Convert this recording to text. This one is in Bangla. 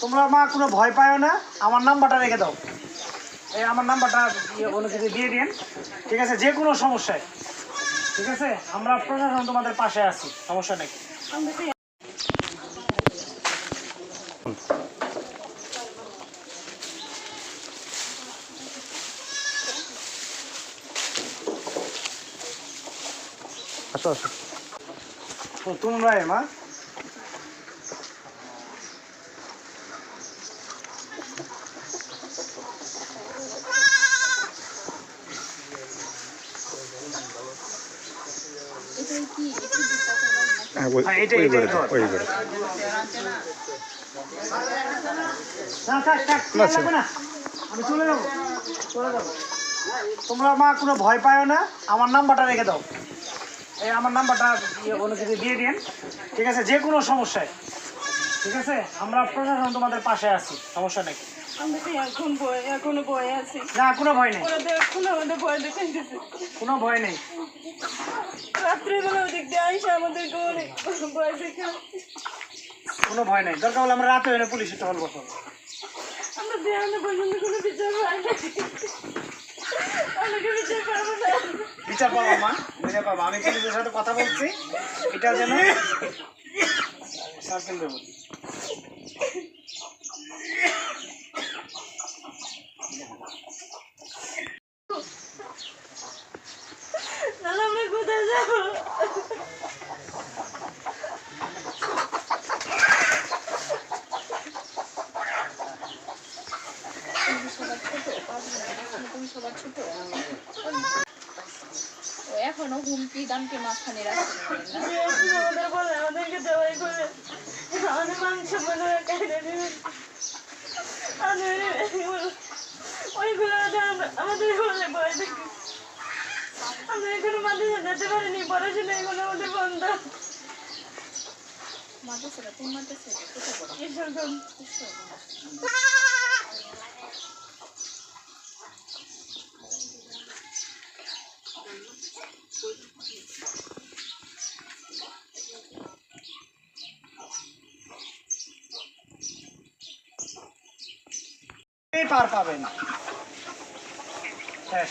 তোমরা মা কোনো ভয় পাও না, আমার নাম্বারটা রেখে দাও। এই আমার নাম্বারটা কোনো কিছু দিয়ে দিন, ঠিক আছে? যে কোনো সমস্যায়, ঠিক আছে? আমরা প্রশাসন তোমাদের পাশে আছি, সমস্যা নেই। আসো আসো। তো তোমরাই মা, আমি চলে যাবো, চলে যাবো। তোমরা মা কোনো ভয় পাও না, আমার নাম্বারটা রেখে দাও। এই আমার নাম্বারটা কোনো কিছু দিয়ে দিন, ঠিক আছে? যে কোনো সমস্যায়, ঠিক আছে? আমরা প্রশাসন তোমাদের পাশে আছি, সমস্যা নেই। এখনো ভয় আছে। না, কোনো ভয় নেই, আমাদের ভয় দেখাইতেছে। কোনো ভয় নেই। রাত্রিবেলা ওদিক দিয়ে আইসা আমাদেরকে অনেক ভয় দেখা। কোনো ভয় নেই, দরকার হলে আমরা রাতে এনে পুলিশে টহল বসাবো। আমরা দেহানো পর্যন্ত কোনো বিচার পাই না, অনেকে বিচার পাবো না। বিচার পাবো মা, বিচার পাবো। আমি পুলিশের সাথে কথা বলছি, এটা যেন সার্কেল দেবো। নাহলে আমরা কোথায় যাবো? এখনো হুমকি দামকে মাঝখানে রাখছে আমাদের বলে আমাদেরকে দেওয়াই করে আমাদের মাংস মনে হয় কাহিনী নেবেন। ওইগুলো আমাদের বলে ভয় দেখি। আমরা এখনো মাদ্রাসা যেতে পারিনি, পড়াশোনা এগুলো আমাদের বন্ধ। মাদ্রাসাটা কোন মাদ্রাসা? ঈশ্বরগঞ্জ। পার পাবেন, শেষ।